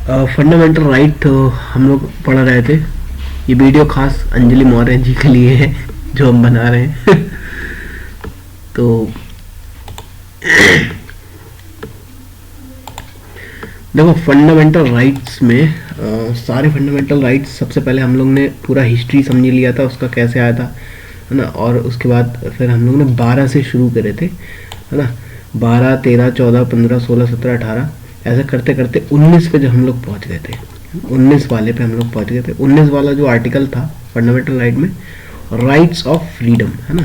Fundamental right हम लोग पढ़ रहे थे। ये वीडियो खास अंजलि मौर्य जी के लिए है जो हम बना रहे हैं। तो देखो, फंडामेंटल राइट्स में सारे फंडामेंटल राइट्स सबसे पहले हम लोग ने पूरा हिस्ट्री समझ लिया था उसका कैसे आया था, है ना। और उसके बाद फिर हम लोग ने 12 से शुरू करे थे, है ना। 12, 13, 14, 15, 16, 17, 18 ऐसे करते करते 19 पे जब हम लोग पहुंच गए थे, 19 वाले पे हम लोग पहुंच गए थे। 19 वाला जो आर्टिकल था फंडामेंटल राइट में, राइट्स ऑफ फ्रीडम, है ना।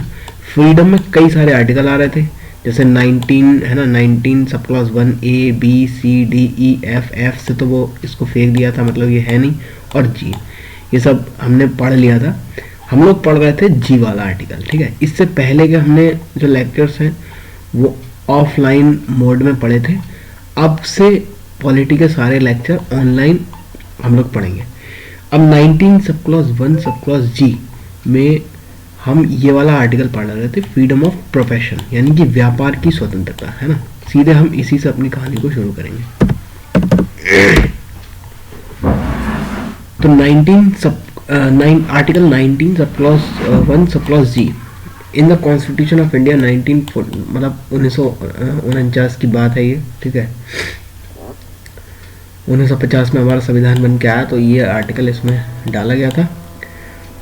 फ्रीडम में कई सारे आर्टिकल आ रहे थे, जैसे 19, है ना। 19 sub clause 1 A B C D E F, F से तो वो इसको फेंक दिया था, मतलब ये है नहीं, और जी, ये सब हमने पढ़ लिया था। हम लोग पढ़ रहे थे जी वाला आर्टिकल, ठीक है। इससे पहले के हमने जो लेक्चर्स हैं वो ऑफलाइन मोड में पढ़े थे। अब से पॉलिटी के सारे लेक्चर ऑनलाइन हम लोग पढ़ेंगे। अब 19 सब क्लॉज 1 सब क्लॉज जी में हम ये वाला आर्टिकल पढ़ रहे थे, फ्रीडम ऑफ प्रोफेशन, यानी कि व्यापार की स्वतंत्रता, है ना। सीधे हम इसी से अपनी कहानी को शुरू करेंगे। तो 19 sub article 19 sub clause 1 sub clause ji in the constitution of India 19, मतलब 1949 की बात है ये, ठीक है। 1950 में हमारा संविधान बन के आया, तो ये आर्टिकल इसमें डाला गया था।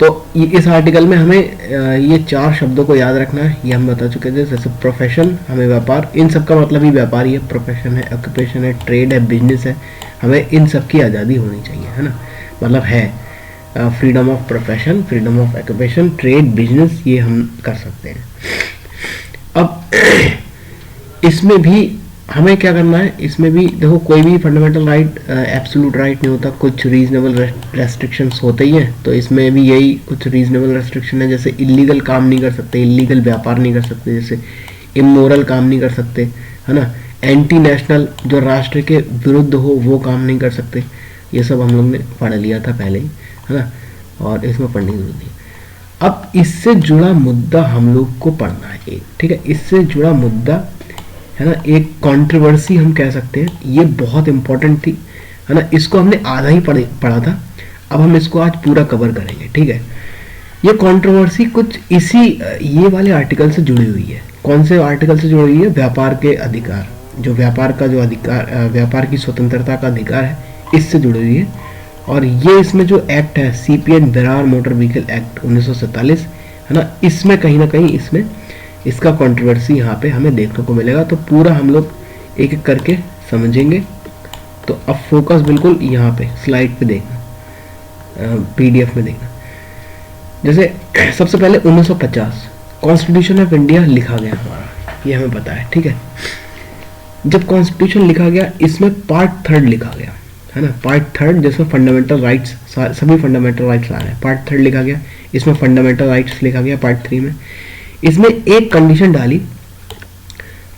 तो इस आर्टिकल में हमें ये 4 शब्दों को याद रखना है, ये हम बता चुके थे। जैसे प्रोफेशन, हमें व्यापार, इन सब का मतलब ही व्यापार ही है। प्रोफेशन है, ऑक्यूपेशन है, ट्रेड है, बिजनेस है, हमें इन सब की आज़ादी होनी चाहिए, है ना। मतलब है freedom of profession, freedom of occupation, trade, business, ये हम कर सकते हैं। अब इसमें भी हमें क्या करना है, इसमें भी देखो, कोई भी फंडामेंटल राइट एब्सोल्यूट राइट नहीं होता, कुछ रीजनेबल रेस्ट्रिक्शंस होते ही हैं। तो इसमें भी यही कुछ रीजनेबल रेस्ट्रिक्शन है, जैसे इलीगल काम नहीं कर सकते, इलीगल व्यापार नहीं कर सकते, जैसे इमोरल काम नहीं कर सकते, है ना। एंटी नेशनल, जो राष्ट्र के विरुद्ध हो, वो काम नहीं कर सकते। ये सब हम लोग ने पढ़ लिया था पहले ही, है ना, और इसमें पढ़ने की जरूरत नहीं। अब इससे जुड़ा मुद्दा हम लोग को पढ़ना है एक, ठीक है। इससे जुड़ा मुद्दा, है ना, एक कंट्रोवर्सी हम कह सकते हैं, ये बहुत इंपॉर्टेंट थी, है ना। इसको हमने आधा ही पढ़ा था, अब हम इसको आज पूरा कवर करेंगे, ठीक है। ये कंट्रोवर्सी कुछ इसी ये वाले आर्टिकल से जुड़ी हुई है। कौन से आर्टिकल से जुड़ी हुई है? व्यापार के अधिकार, जो व्यापार का जो अधिकार, व्यापार की स्वतंत्रता का अधिकार है, इससे जुड़ी हुई है। और ये इसमें जो एक्ट है, CPN Berar motor vehicle act 1947, है ना, इसमें कहीं ना कहीं इसमें इसका कंट्रोवर्सी यहाँ पे हमें देखने को मिलेगा। तो पूरा हम लोग एक एक करके समझेंगे। तो अब फोकस बिल्कुल यहाँ पे स्लाइड पे देखना, पीडीएफ में देखना। जैसे सबसे पहले 1950 कॉन्स्टिट्यूशन ऑफ इंडिया लिखा गया हमारा, ये हमें पता है, ठीक है। जब कॉन्स्टिट्यूशन लिखा गया, इसमें पार्ट 3 लिखा गया, है ना। पार्ट 3 जिसमें फंडामेंटल राइट्स, सभी फंडामेंटल राइट्स आ रहे हैं, पार्ट 3 लिखा गया। इसमें फंडामेंटल राइट्स लिखा गया पार्ट 3 में। इसमें एक कंडीशन डाली,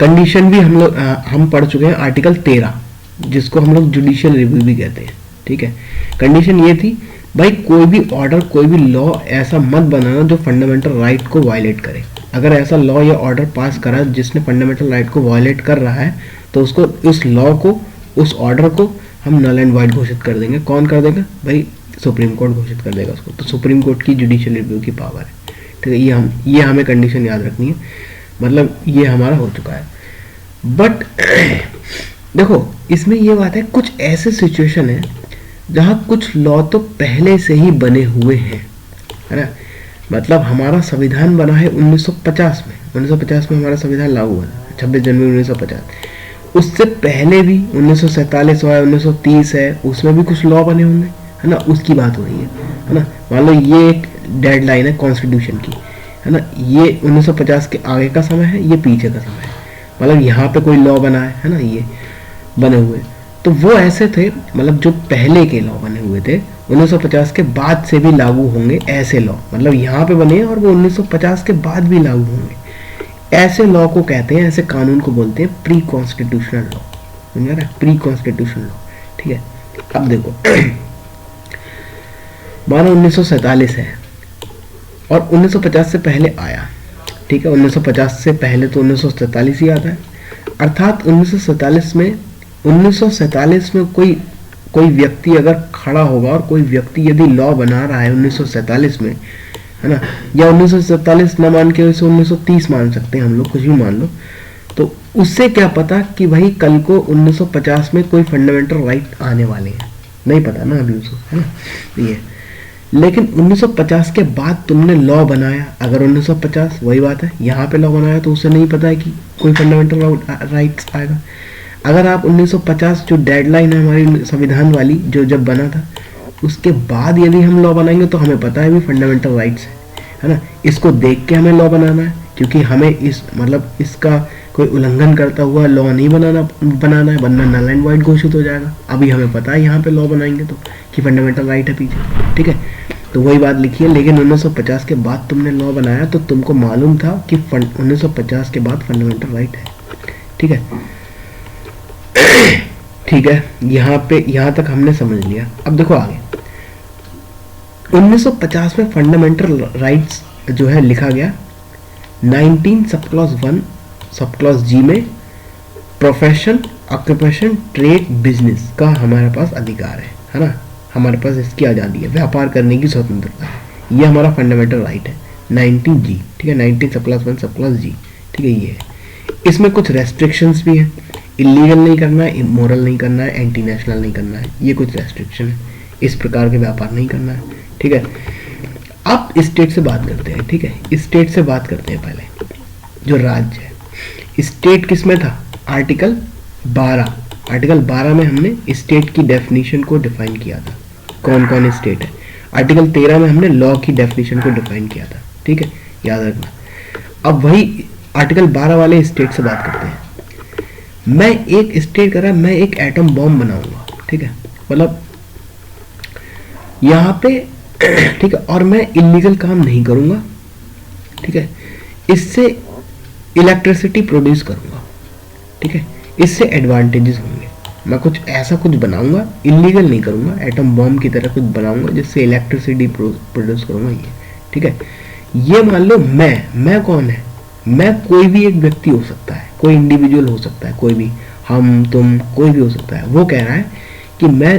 कंडीशन भी हम पढ़ चुके हैं, आर्टिकल 13, जिसको हम लोग जुडिशियल रिव्यू भी कहते हैं, ठीक है। कंडीशन ये थी, भाई कोई भी ऑर्डर, कोई भी लॉ ऐसा मत बनाना जो फंडामेंटल राइट को वायलेट करे। अगर ऐसा लॉ या ऑर्डर पास करा जिसने फंडामेंटल राइट को वायलेट कर रहा है, तो उसको, उस लॉ को, उस ऑर्डर को हम नल एंड वाइड घोषित कर देंगे। कौन कर देगा? भाई सुप्रीम कोर्ट घोषित कर देगा उसको। तो सुप्रीम कोर्ट की जुडिशियल रिव्यू की पावर है, ठीक है। ये हमें कंडीशन याद रखनी है, मतलब ये हमारा हो चुका है। बट देखो, इसमें ये बात है, कुछ ऐसे सिचुएशन है जहाँ कुछ लॉ तो पहले से ही बने हुए हैं, है ना। मतलब हमारा संविधान बना है 1950 में, 1950 में हमारा संविधान लागू हुआ, 26 जनवरी 1950। उससे पहले भी 1947 हुआ है, 1930 है, उसमें भी कुछ लॉ बने होंगे, है ना, उसकी बात हो रही है ना। मान लो ये एक डेडलाइन है कॉन्स्टिट्यूशन की, है ना। ये 1950 के आगे का समय है, ये पीछे का समय है, मतलब यहाँ पे कोई लॉ बना है ना, ये बने हुए। तो वो ऐसे थे, मतलब जो पहले के लॉ बने हुए थे 1950 के बाद से भी लागू होंगे ऐसे लॉ, मतलब यहाँ पे बने हैं और वो 1950 के बाद भी लागू होंगे। ऐसे लॉ को कहते हैं, ऐसे कानून को बोलते हैं प्री कॉन्स्टिट्यूशनल लॉ, समझ रहा है, प्री कॉन्स्टिट्यूशनल लॉ, ठीक है। अब देखो, मानो 1947 है और 1950 से पहले आया, ठीक है। 1950 से पहले तो 1947 ही आता है, अर्थात 1947 में कोई कोई व्यक्ति अगर खड़ा होगा और कोई व्यक्ति यदि लॉ बना रहा है 1947 में, है ना, या 1947 ना मान के उसे 1930 मान सकते हैं हम लोग, कुछ भी मान लो, तो उससे क्या पता कि भाई कल को 1950 में कोई फंडामेंटल राइट आने वाले हैं, नहीं पता ना अभी उसको, है ना। ये लेकिन 1950 के बाद तुमने लॉ बनाया, अगर 1950 वही बात है यहाँ पे लॉ बनाया तो उसे नहीं पता है कि कोई फंडामेंटल राइट्स आएगा। अगर आप 1950 जो डेडलाइन है हमारी संविधान वाली जो जब बना था उसके बाद यदि हम लॉ बनाएंगे तो हमें पता है भी फंडामेंटल राइट्स है ना, इसको देख के हमें लॉ बनाना है, क्योंकि हमें इस मतलब इसका कोई उल्लंघन करता हुआ लॉ नहीं बनाना है, वरना नल एंड वाइड घोषित हो जाएगा। अभी हमें पता है यहाँ पे लॉ बनाएंगे तो कि फंडामेंटल राइट है पीछे, ठीक है, तो वही बात लिखी है। लेकिन 1950 के बाद तुमने लॉ बनाया तो तुमको मालूम था कि 1950 के बाद फंडामेंटल राइट है, ठीक है। ठीक है, यहाँ तक हमने समझ लिया। अब देखो आगे 1950 में फंडामेंटल राइट्स जो है लिखा गया 19 सब क्लॉज 1 सब क्लॉज जी में प्रोफेशन, ऑक्यूपेशन, ट्रेड, बिजनेस का हमारे पास अधिकार है ना, हमारे पास इसकी आज़ादी है, व्यापार करने की स्वतंत्रता है, ये हमारा फंडामेंटल राइट है 19 जी, ठीक है, 19 सब क्लॉज 1 सब क्लॉज जी, ठीक है। ये है, इसमें कुछ रेस्ट्रिक्शंस भी हैं, इलीगल नहीं करना है, इमोरल नहीं करना है, एंटी नेशनल नहीं करना है, ये कुछ रेस्ट्रिक्शन है, इस प्रकार के व्यापार नहीं करना है, ठीक है। अब स्टेट से बात करते हैं, ठीक है, स्टेट से बात करते हैं। पहले जो राज्य है, स्टेट किस में था, आर्टिकल 12, आर्टिकल 12 में हमने स्टेट की डेफिनेशन को डिफाइन किया था, कौन कौन स्टेट है। आर्टिकल 13 में हमने लॉ की डेफिनेशन को डिफाइन किया था, ठीक है, याद रखना। अब वही आर्टिकल 12 वाले स्टेट से बात करते हैं। मैं एक स्टेट कर रहा, मैं एक एटम बॉम्ब बनाऊंगा, ठीक है, मतलब यहाँ पे, ठीक है, और मैं इलीगल काम नहीं करूंगा, ठीक है, इससे इलेक्ट्रिसिटी प्रोड्यूस करूंगा, ठीक है, इससे एडवांटेजेस होंगे। मैं कुछ ऐसा कुछ बनाऊंगा, इलीगल नहीं करूंगा, एटम बॉम्ब की तरह कुछ बनाऊंगा जिससे इलेक्ट्रिसिटी प्रोड्यूस करूंगा, ये ठीक है। ये मान लो मैं कौन है, मैं कोई भी एक व्यक्ति हो सकता है, कोई इंडिविजुअल हो सकता है, कोई भी, हम तुम कोई भी हो सकता है। वो कह रहा है कि मैं,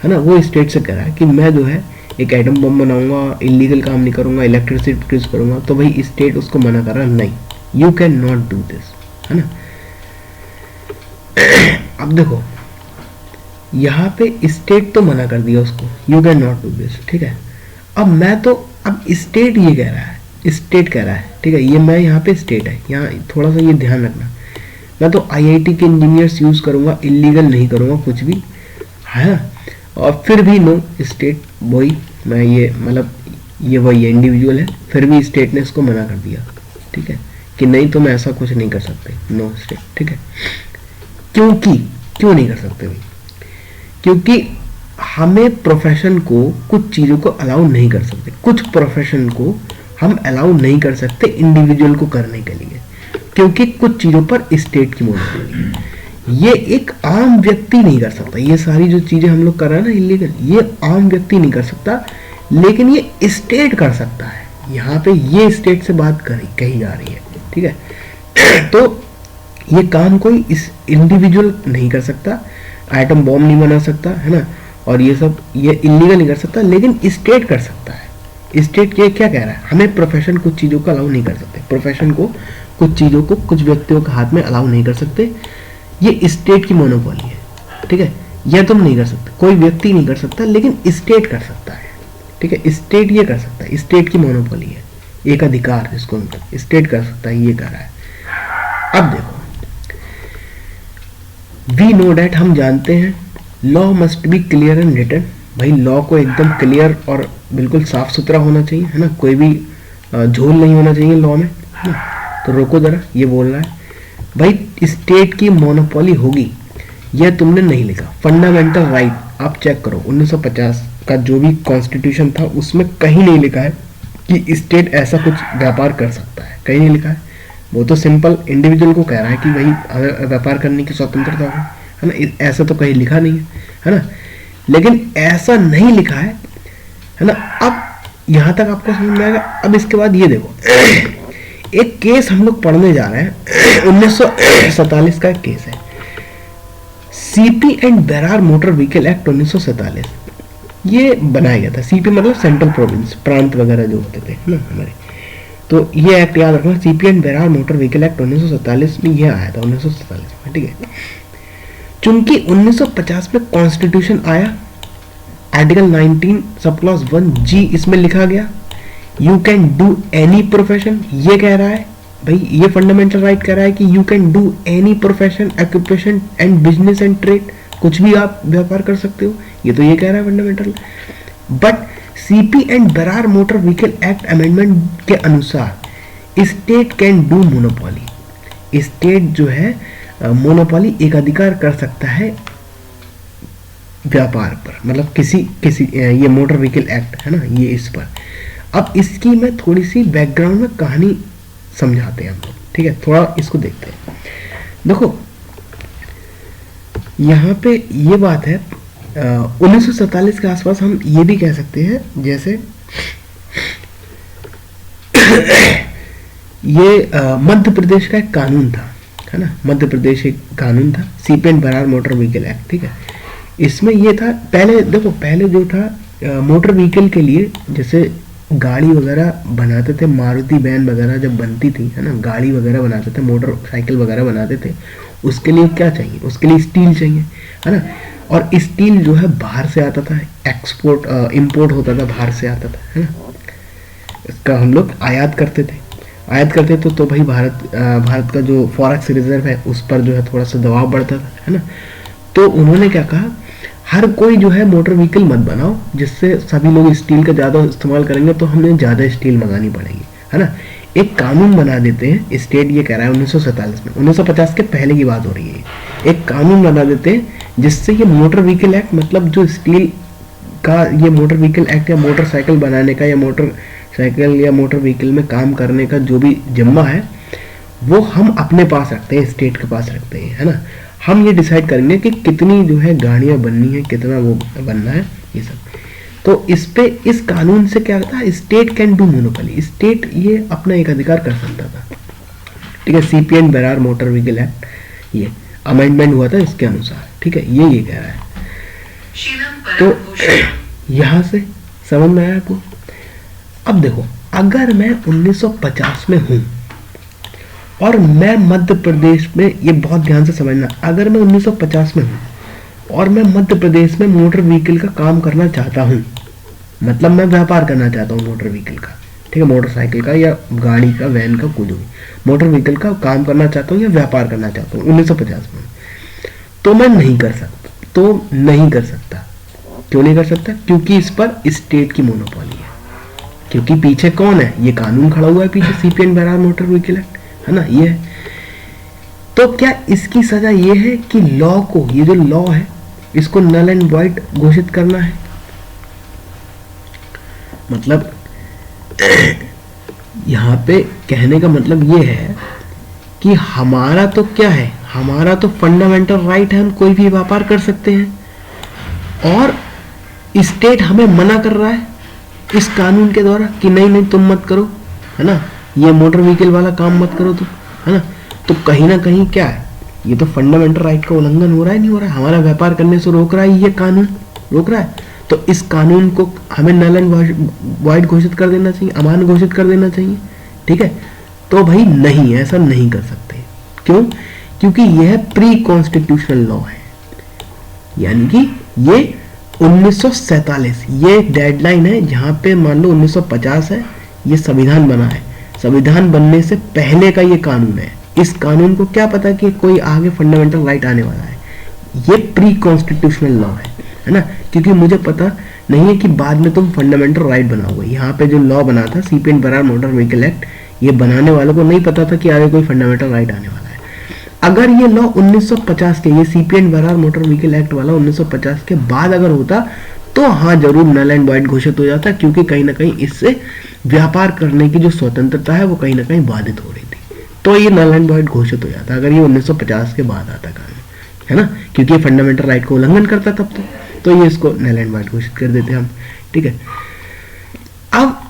है ना, वो स्टेट से कह रहा है कि मैं जो है एक एटम बम बनाऊंगा, इलीगल काम नहीं करूंगा, इलेक्ट्रिसिटी प्रोड्यूस करूंगा, तो भाई स्टेट उसको मना कर रहा है, नहीं, you can not do this, है ना। अब देखो यहाँ पे स्टेट तो मना कर दिया उसको, you can not do this, ठीक है। अब मैं तो, अब स्टेट ये कह रहा है, स्टेट कह रहा है, ठीक है, ये मैं यहाँ पे स्टेट है, यहाँ थोड़ा सा ये ध्यान रखना, मैं तो आईआईटी के इंजीनियर्स यूज करूंगा, इलीगल नहीं करूंगा कुछ भी, है, और फिर भी नो स्टेट, वही मैं ये मतलब ये वही इंडिविजुअल है, फिर भी स्टेट ने इसको मना कर दिया, ठीक है, कि नहीं तुम ऐसा कुछ नहीं कर सकते, नो स्टेट, ठीक है। क्योंकि क्यों नहीं कर सकते भाई, क्योंकि हमें प्रोफेशन को कुछ चीज़ों को अलाउ नहीं कर सकते, कुछ प्रोफेशन को हम अलाउ नहीं कर सकते इंडिविजुअल को करने के लिए, क्योंकि कुछ चीज़ों पर स्टेट की मोनोपोली है। ये एक आम व्यक्ति नहीं कर सकता, ये सारी जो चीज़ें हम लोग कर रहे हैं ना इलीगल, ये आम व्यक्ति नहीं कर सकता, लेकिन ये स्टेट कर सकता है। यहाँ पे ये स्टेट से बात कही जा रही है, ठीक है। तो ये काम कोई इस इंडिविजुअल नहीं कर सकता, एटम बॉम्ब नहीं बना सकता, है ना, और ये सब ये इलीगल नहीं कर सकता, लेकिन स्टेट कर सकता है। स्टेट ये क्या कह रहा है, हमें प्रोफेशन कुछ चीज़ों को अलाउ नहीं कर सकते, प्रोफेशन को कुछ चीज़ों को कुछ व्यक्तियों के हाथ में अलाउ नहीं कर सकते, ये स्टेट की मोनोपोली है, ठीक है। यह तुम नहीं कर सकते, कोई व्यक्ति नहीं कर सकता, लेकिन स्टेट कर सकता है, ठीक है, स्टेट ये कर सकता है, स्टेट की मोनोपोली है, एक अधिकार जिसको स्टेट कर सकता है, ये कर रहा है। अब देखो, वी नो डैट, हम जानते हैं, law must be clear and written, भाई लॉ को एकदम क्लियर और बिल्कुल साफ सुथरा होना चाहिए, है ना, कोई भी झोल नहीं होना चाहिए लॉ में, है ना। तो रोको जरा, ये बोल रहा है भाई स्टेट की मोनोपोली होगी, यह तुमने नहीं लिखा। फंडामेंटल राइट आप चेक करो, 1950 का जो भी कॉन्स्टिट्यूशन था उसमें कहीं नहीं लिखा है कि स्टेट ऐसा कुछ व्यापार कर सकता है, कहीं नहीं लिखा है। वो तो सिंपल इंडिविजुअल को कह रहा है कि भाई व्यापार करने की स्वतंत्रता हो, है ना, ऐसा तो कहीं लिखा नहीं है ना, लेकिन ऐसा नहीं लिखा है ना। अब यहाँ तक आपको समझ में आएगा। अब इसके बाद ये देखो, एक केस हम लोग पढ़ने जा रहे हैं, 1947 का एक केस है, CP and Berar motor vehicle act 1947 ये बनाया गया था। सीपी मतलब सेंट्रल प्रोविंस, प्रांत वगैरह जो होते थे ना हमारे, तो ये एक्ट याद रखना, CP and Berar motor vehicle act 1947 में ये आया था, 1947 में, ठीक है। चूंकि 1950 में कॉन्स्टिट्यूशन आया, आर्टिकल 19 सब क्लॉज 1G इसमें लिखा गया, you can do any profession, ये कह रहा है भाई, ये फंडामेंटल राइट कह रहा है कि you can do any profession, occupation and business and trade, कुछ भी आप व्यापार कर सकते हो, ये तो ये कह रहा है fundamental. But CP and Berar motor vehicle act amendment के अनुसार state can do monopoly, state जो है मोनोपोली एक अधिकार कर सकता है व्यापार पर, मतलब किसी ये मोटर व्हीकल एक्ट है ना, ये इस पर। अब इसकी मैं थोड़ी सी बैकग्राउंड में कहानी समझाते हैं हम लोग, ठीक है, थोड़ा इसको देखते हैं। देखो यहाँ पे ये बात है 1947 के आसपास, हम ये भी कह सकते हैं जैसे ये मध्य प्रदेश का एक कानून था, है ना, मध्य प्रदेश एक कानून था, CP and Berar motor vehicle act, ठीक है। इसमें ये था, पहले देखो, पहले जो था मोटर व्हीकल के लिए जैसे गाड़ी वगैरह बनाते थे, मारुति वैन वगैरह जब बनती थी, है ना, गाड़ी वगैरह बनाते थे, मोटरसाइकिल वगैरह बनाते थे, उसके लिए क्या चाहिए, उसके लिए स्टील चाहिए, है ना, और स्टील जो है बाहर से आता था, एक्सपोर्ट इंपोर्ट होता था, बाहर से आता था, है ना, इसका हम लोग आयात करते थे, तो भाई भारत का जो फॉरेक्स रिजर्व है उस पर जो है थोड़ा सा दबाव बढ़ता था, है ना। तो उन्होंने क्या कहा, हर कोई जो है मोटर व्हीकल मत बनाओ, जिससे सभी लोग स्टील का ज़्यादा इस्तेमाल करेंगे तो हमें ज़्यादा स्टील मंगानी पड़ेगी, है ना। एक कानून बना देते हैं, स्टेट ये कह रहा है 1947 में, 1950 के पहले की बात हो रही है, एक कानून बना देते हैं जिससे ये मोटर व्हीकल एक्ट, मतलब जो स्टील का ये मोटर व्हीकल एक्ट या मोटरसाइकिल बनाने का या मोटरसाइकिल या मोटर व्हीकल में काम करने का जो भी जिम्मा है वो हम अपने पास रखते हैं, स्टेट के पास रखते हैं, है ना। हम ये डिसाइड करेंगे कि कितनी जो है गाड़ियां बननी है, कितना वो बनना है, ये सब। तो इस पे, इस कानून से क्या होता है, state can do monopoly, state ये अपना एक अधिकार कर सकता था, ठीक है। CP and Berar motor vehicle act ये अमेंडमेंट हुआ था इसके अनुसार, ठीक है, ये कह रहा है। तो यहां से समझ में आया आपको। अब देखो, अगर मैं 1950 में हूं और मैं मध्य प्रदेश में, ये बहुत ध्यान से समझना, अगर मैं 1950 में हूं और मैं मध्य प्रदेश में मोटर व्हीकल का काम करना चाहता हूं, मतलब मैं व्यापार करना चाहता हूं मोटर व्हीकल का, ठीक है, मोटरसाइकिल का या गाड़ी का, वैन का, कुछ भी मोटर व्हीकल का काम करना चाहता हूं या व्यापार करना चाहता हूं 1950 में, तो मैं नहीं कर सकता। क्यों नहीं कर सकता? क्योंकि इस पर स्टेट की मोनोपोली है, क्योंकि पीछे कौन है, ये कानून खड़ा हुआ है पीछे, CP and Berar motor vehicle act, है ना, ये है। तो क्या इसकी सजा ये है कि लॉ को, ये जो लॉ है इसको नल एंड वॉइड घोषित करना है? मतलब यहां पे कहने का मतलब ये है कि हमारा तो क्या है, हमारा तो फंडामेंटल राइट है, हम कोई भी व्यापार कर सकते हैं, और स्टेट हमें मना कर रहा है इस कानून के द्वारा कि नहीं तुम मत करो, है ना, ये मोटर व्हीकल वाला काम मत करो तुम, है ना। तो कहीं ना कहीं क्या है, ये तो फंडामेंटल राइट का उल्लंघन हो रहा है, नहीं हो रहा है, हमारा व्यापार करने से रोक रहा है, ये कानून रोक रहा है। तो इस कानून को हमें नल एंड वॉइड घोषित कर देना चाहिए, अमान्य घोषित कर देना चाहिए, ठीक है। तो भाई नहीं, ऐसा नहीं कर सकते। क्यों? क्योंकि यह प्री कॉन्स्टिट्यूशनल लॉ है, यानी कि ये 1947 ये डेडलाइन है, जहां पे मान लो 1950 है, ये संविधान बना है, संविधान बनने से पहले का ये कानून है। इस कानून को क्या पता कि कोई आगे फंडामेंटल राइट आने वाला है, ये प्री कॉन्स्टिट्यूशनल लॉ है ना। क्योंकि मुझे पता नहीं है कि बाद में तुम फंडामेंटल राइट बनाओगे। यहाँ पे जो लॉ बना था CP and Berar motor vehicle act, ये बनाने वालों को नहीं पता था कि आगे कोई फंडामेंटल राइट आने वाला है। अगर ये लॉ 1950 के, ये CP and Berar motor vehicle act वाला 1950 के बाद अगर होता तो हाँ जरूर नल एंड वॉइड घोषित हो जाता, क्योंकि कहीं ना कहीं इससे व्यापार करने की जो स्वतंत्रता है वो कहीं ना कहीं बाधित हो रही थी, तो ये नल एंड वॉइड घोषित हो जाता अगर ये 1950 के बाद आता कानून, है ना, क्योंकि ये फंडामेंटल राइट को उल्लंघन करता तब तो ये इसको नल एंड वॉइड घोषित कर देते हम, ठीक है। अब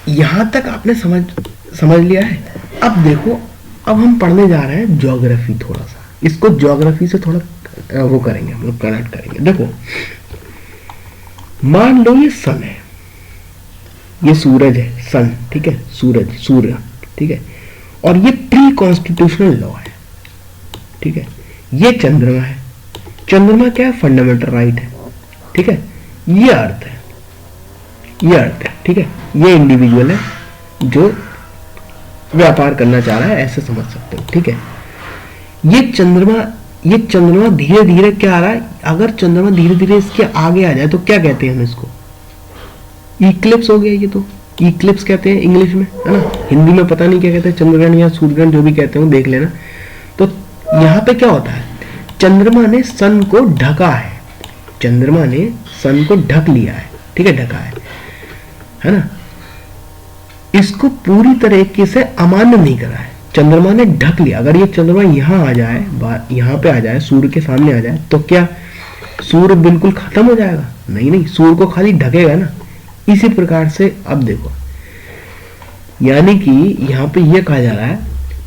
यहां तक आपने समझ लिया है। अब देखो, अब हम पढ़ने जा रहे हैं ज्योग्राफी, थोड़ा सा इसको ज्योग्राफी से थोड़ा वो करेंगे, हम लोग कनेक्ट करेंगे। देखो मान लो ये सन है, ये सूरज है, सन, ठीक है, सूरज, सूर्य, ठीक है, और ये प्री कॉन्स्टिट्यूशनल लॉ है, ठीक है। ये चंद्रमा है, चंद्रमा क्या है, फंडामेंटल राइट है, ठीक है। ये अर्थ है, ये अर्थ है, ठीक है। ये इंडिविजुअल है जो व्यापार करना चाह रहा है, ऐसे समझ सकते हो, ठीक है। ये चंद्रमा धीरे धीरे क्या आ रहा है, अगर चंद्रमा धीरे धीरे इसके आगे आ जाए तो क्या कहते हैं हम इसको, इक्लिप्स हो गया। ये तो इक्लिप्स कहते हैं इंग्लिश में, है ना। हिंदी में पता नहीं क्या कहते हैं, चंद्रग्रहण या सूर्यग्रहण जो भी कहते हो देख लेना। तो यहाँ पे क्या होता है, चंद्रमा ने सन को ढका है, चंद्रमा ने सन को ढक लिया है, ठीक है, ढका है ना। इसको पूरी तरीके से अमान्य नहीं करा है, चंद्रमा ने ढक लिया। अगर ये चंद्रमा यहाँ आ जाए, यहाँ पे आ जाए, सूर्य के सामने आ जाए, तो क्या सूर्य बिल्कुल खत्म हो जाएगा? नहीं नहीं, सूर्य को खाली ढकेगा ना। इसी प्रकार से अब देखो, यानी कि यहाँ पे ये कहा जा रहा है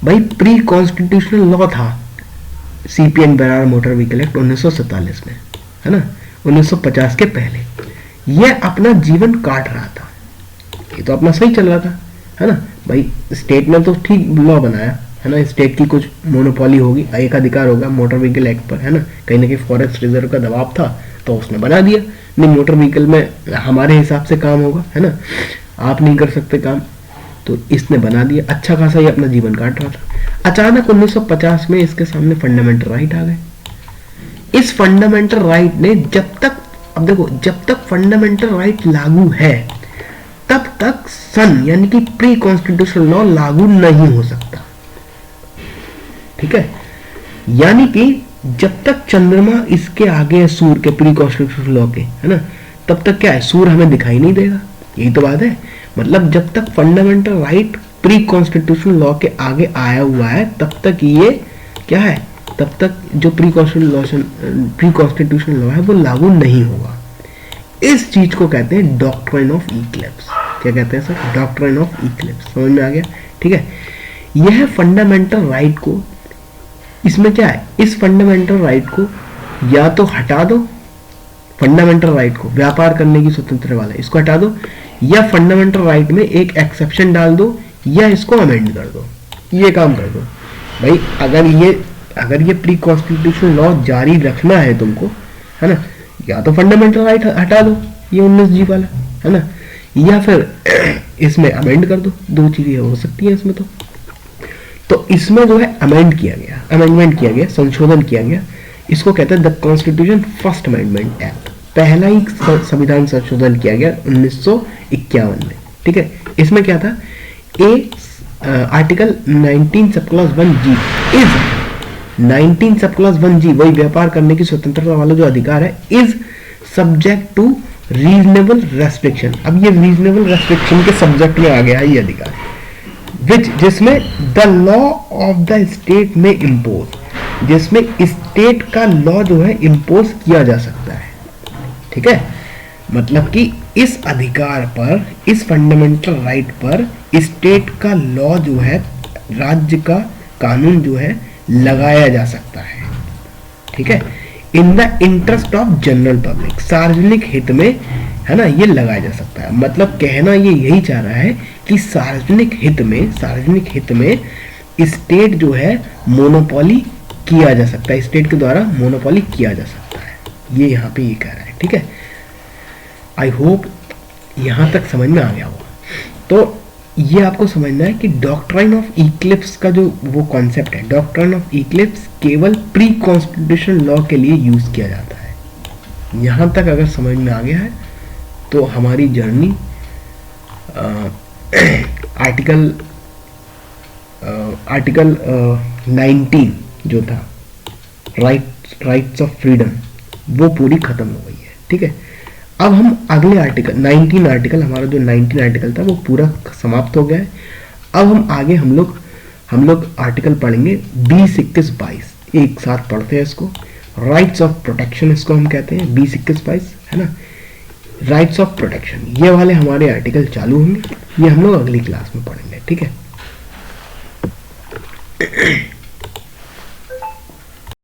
भाई प्री कॉन्स्टिट्यूशनल लॉ था CPN Berar motor vehicle act 1947 में, है ना, 1950 के पहले। यह अपना जीवन काट रहा था, ये तो अपना सही चल रहा था, है ना भाई। स्टेट ने तो ठीक लॉ बनाया, है ना, स्टेट की कुछ मोनोपोली होगी, एक अधिकार होगा मोटर व्हीकल एक्ट पर, है ना कहीं फॉरेस्ट रिजर्व का दबाव था तो उसने बना दिया, नहीं मोटर व्हीकल में हमारे हिसाब से काम होगा, है ना, आप नहीं कर सकते काम, तो इसने बना दिया। अच्छा खासा ये अपना जीवन काट रहा था। अचानक 1950 में इसके सामने फंडामेंटल राइट आ गए। इस फंडामेंटल राइट ने जब तक, अब देखो, जब तक फंडामेंटल राइट लागू है तब तक सन यानी कि प्री कॉन्स्टिट्यूशनल लॉ लागू नहीं हो सकता, ठीक है। यानी कि जब तक चंद्रमा इसके आगे है सूर्य के, प्री कॉन्स्टिट्यूशनल लॉ के, है ना, तब तक क्या है, सूर्य हमें दिखाई नहीं देगा। यही तो बात है, मतलब जब तक fundamental right pre constitutional law के आगे आया हुआ है तब तक ये क्या है, तब तक जो प्री कॉन्स्टिट्यूशनल लॉ है वो लागू नहीं होगा। इस चीज को कहते हैं डॉक्ट्रिन ऑफ इक्लिप्स। क्या कहते हैं सर? Doctrine of Eclipse. समझ में आ गया, ठीक है। यह फंडामेंटल राइट को, इसमें क्या है, इस फंडामेंटल राइट को या तो हटा दो, फंडामेंटल राइट को, व्यापार करने की स्वतंत्रता वाला, इसको हटा दो, या फंडामेंटल राइट में एक एक्सेप्शन डाल दो, या इसको अमेंड कर दो। ये काम कर दो भाई। अगर ये प्री कॉन्स्टिट्यूशनल लॉ जारी रखना है तुमको, है ना, या तो फंडामेंटल राइट हटा दो, ये 19G वाला, है ना, या फिर इसमें अमेंड कर दो। दो चीजें हो सकती हैं इसमें। तो इसमें जो है अमेंडमेंट किया गया, संशोधन किया गया। इसको कहते हैं the constitution first amendment act. पहला ही संविधान संशोधन किया गया 1951 में, ठीक है। इसमें क्या था, article 19 sub clause 1G is 19 sub clause 1G, वही व्यापार करने की स्वतंत्रता वाला जो अधिकार है, is subject to reasonable restriction. अब ये रीजनेबल रेस्ट्रिक्शन के सब्जेक्ट में आ गया है ये अधिकार, जिसमें the law of the state में इम्पोज, जिसमें स्टेट का लॉ जो है इम्पोज किया जा सकता है, ठीक है। मतलब कि इस अधिकार पर, इस फंडामेंटल राइट पर स्टेट का लॉ जो है, राज्य का कानून जो है लगाया जा सकता है, ठीक है, in the interest of general public, सार्वजनिक हित में, है ना, ये लगाया जा सकता है। मतलब कहना ये यही चाह रहा है कि सार्वजनिक हित में स्टेट जो है मोनोपोली किया जा सकता है, स्टेट के द्वारा मोनोपोली किया जा सकता है, ये यहाँ पे ये कह रहा है, ठीक है। आई होप यहाँ तक समझ में आ गया होगा। तो ये आपको समझना है कि डॉक्ट्राइन ऑफ इक्लिप्स का जो वो कॉन्सेप्ट है, डॉक्ट्राइन ऑफ इक्लिप्स केवल प्री कॉन्स्टिट्यूशनल लॉ के लिए यूज किया जाता है। यहाँ तक अगर समझ में आ गया है तो हमारी जर्नी आर्टिकल 19 जो था, राइट्स ऑफ फ्रीडम, वो पूरी खत्म हो गई है, ठीक है। अब हम अगले आर्टिकल 19 आर्टिकल, हमारा जो 19 आर्टिकल था वो पूरा समाप्त हो गया है। अब हम आगे हम लोग आर्टिकल पढ़ेंगे 20, 21, 22, एक साथ पढ़ते हैं इसको। राइट्स ऑफ प्रोटेक्शन इसको हम कहते हैं, 20, 21, 22, है ना, राइट्स ऑफ प्रोटेक्शन। ये वाले हमारे आर्टिकल चालू होंगे, ये हम लोग अगली क्लास में पढ़ेंगे, ठीक है।